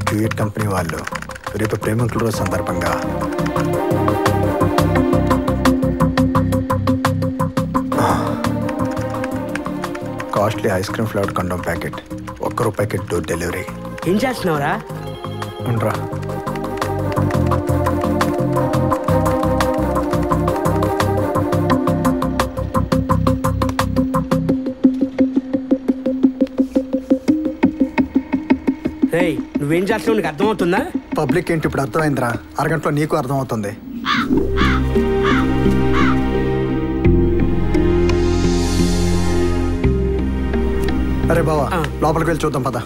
Duet company వాళ్ళు రేపు ప్రేమికుల రోజు సందర్భంగా costly ice cream flavour condom packet ₹1 door delivery. ఏం చేస్తున్నావురా? ఉండరా రేయ్, నువ్వేం చేస్తున్నావు నీకు అర్థమవుతుందా? పబ్లిక్ ఏంటి ఇప్పుడు అర్థమైందిరా, అరగంటలో నీకు అర్థమవుతుంది. అరే బావా, లోపలికి వెళ్ళి చూద్దాం పద.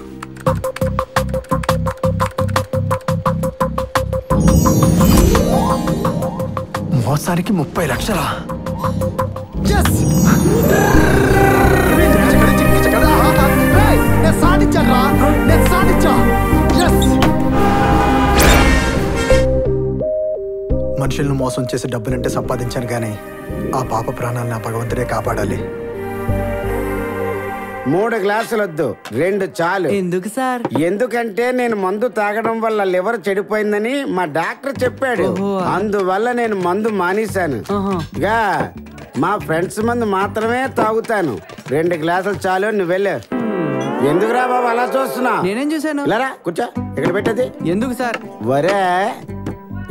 మోసానికి 30 లక్షలా? మనుషులను మోసం చేసి డబ్బులంటే సంపాదించాను కానీ ఆ పాప ప్రాణాలను ఆ భగవంతుడే కాపాడాలి. 3 గ్లాసులొద్దు, 2 చాలు. ఎందుకు సార్? ఎందుకంటే నేను మందు తాగడం వల్ల లివర్ చెడిపోయిందని మా డాక్టర్ చెప్పాడు. అందువల్ల నేను మందు మానేశాను. గా మా ఫ్రెండ్స్ మందు మాత్రమే తాగుతాను. 2 గ్లాసులు చాలు, నువ్వు వెళ్ళు. ఎందుకురా బాబు అలా చూస్తున్నా? నేనేం చూసాను? ఇలా కూర్చో. ఇక్కడ పెట్టది ఎందుకు సార్? వరే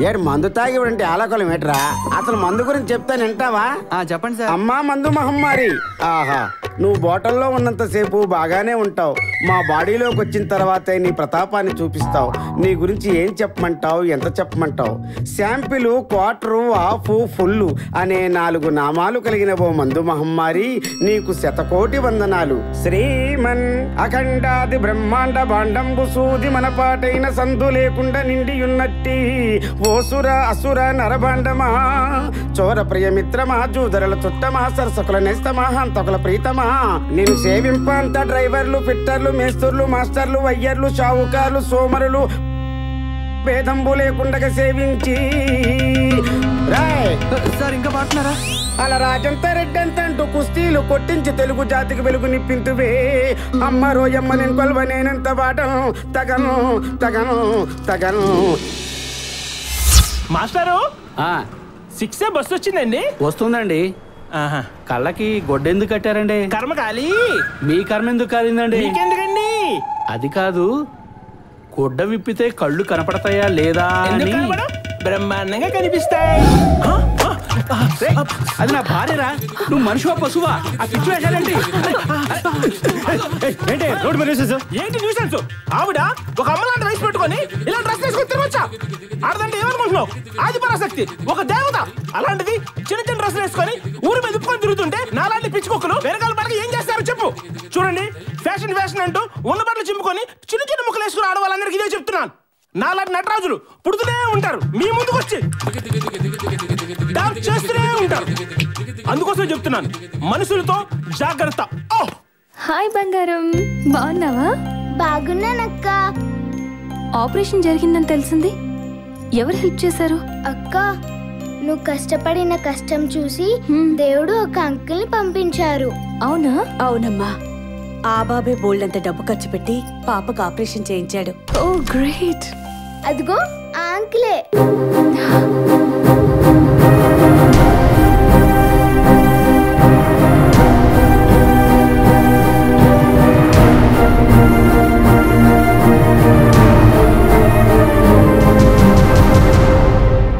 ఏడు మందు తాగి అంటే ఆలకోలం ఏట్రా? అసలు మందు గురించి చెప్తాను వింటావా? చెప్పండి సార్. అమ్మా మందు మహమ్మారి. ఆహా, నువ్వు బాటిల్లో ఉన్నంతసేపు బాగానే ఉంటావు. మా బాడీలోకి వచ్చిన తర్వాతే నీ ప్రతాపాన్ని చూపిస్తావు. నీ గురించి ఏం చెప్పమంటావు, ఎంత చెప్పమంటావు? శాంపిల్, క్వార్టరు, హాఫ్, ఫుల్ అనే 4 నామాలు కలిగిన ఓ మందు మహమ్మారి, నీకు 100,000,000 వందనాలు. శ్రీమన్ అఖండాది బ్రహ్మాండ భాండంబు సూది మన పాటైన సందు లేకుండా నిండి ఉన్నట్టి ఓసుర అసుర నరభాండమా, చోర ప్రియమిత్రమా, జూదరల చుట్టమా, సరసకుల నేస్తమా, హంతకుల ప్రీతమా, నేను సేవింప అంత డ్రైవర్లు, ఫిట్టర్లు, మేస్తర్లు, మాస్టర్లు, వయ్యర్లు, షావుకార్లు, సోమరులు భేదంబు లేకుండా సేవించి సార్ ఇంకా పాడుతున్నారా? అలా రాజంతా రెడ్డంత అంటూ కుస్తీలు కొట్టించి తెలుగు జాతికి వెలుగు నిప్పింతువే. అమ్మ రోయమ్మ నేను కొల్వ నేనంత వాటను తగను తగను తగను. మాస్టారు 6 బస్సు వచ్చిందండి. వస్తుందండి. కళ్ళకి గొడ్డెందుకు కట్టారండి? కర్మ కాలి. మీ కర్మ ఎందుకు కాలిందండి? మీకెందుకండి? అది కాదు, గుడ్డ విప్పితే కళ్ళు కనపడతాయా లేదా అని. బ్రహ్మాండంగా కనిపిస్తాయి. అది నా భార్యరా, నువ్వు మనిషివా పశువా? ఆ సిచ్యువేషన్ ఏంటి న్యూసెన్స్? ఆవిడ ఒక అమ్మలాంటి వయసు పెట్టుకొని ఇలా డ్రెస్ వేసుకొని తిరగొచ్చా? ఆడదంటే ఏమనుకుంటున్నావు? ఆది పరాశక్తి, ఒక దేవత. అలాంటిది చిన్న చిన్న డ్రెస్ వేసుకొని ఊరి మీద తిప్పుకొని తిరుగుతుంటే నాలాంటి పిచ్చుకొక్కలు వెనకాల పడక ఏం చేస్తారో చెప్పు. చూడండి, ఫ్యాషన్ ఫ్యాషన్ అంటూ ఉన్న బట్టలు చింపుకొని చిన్న చిన్న ముక్కలు వేసుకుని ఆడవాళ్ళందరికీ ఇదే చెప్తున్నాను. నాలాంటి నటరాజులు పుడుతూనే ఉంటారు, మీ ముందుకు వచ్చి డాన్స్ చేస్తూనే ఉంటారు. అందుకోసం చెప్తున్నాను, మనుషులతో జాగ్రత్త. హాయ్ బంగారం, బాగున్నావా? బాగున్నానక్క. ఆపరేషన్ జరిగిందని తెలిసింది, ఎవరు హెల్ప్ చేశారు? అక్క, నువ్వు కష్టపడిన కష్టం చూసి దేవుడు ఒక అంకుల్ని పంపించారు. అవునా? అవునమ్మా, ఆ బాబే బోల్డంత డబ్బు ఖర్చు పెట్టి పాపకు ఆపరేషన్ చేయించాడు. ఓ గ్రేట్. అదిగో ఆ అంకులే.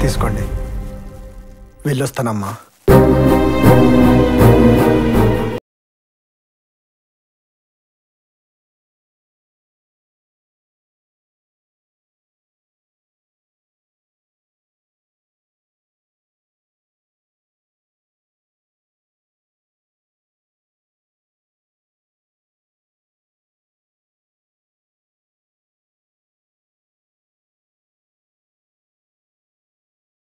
తీసుకోండి, వెళ్ళొస్తానమ్మా.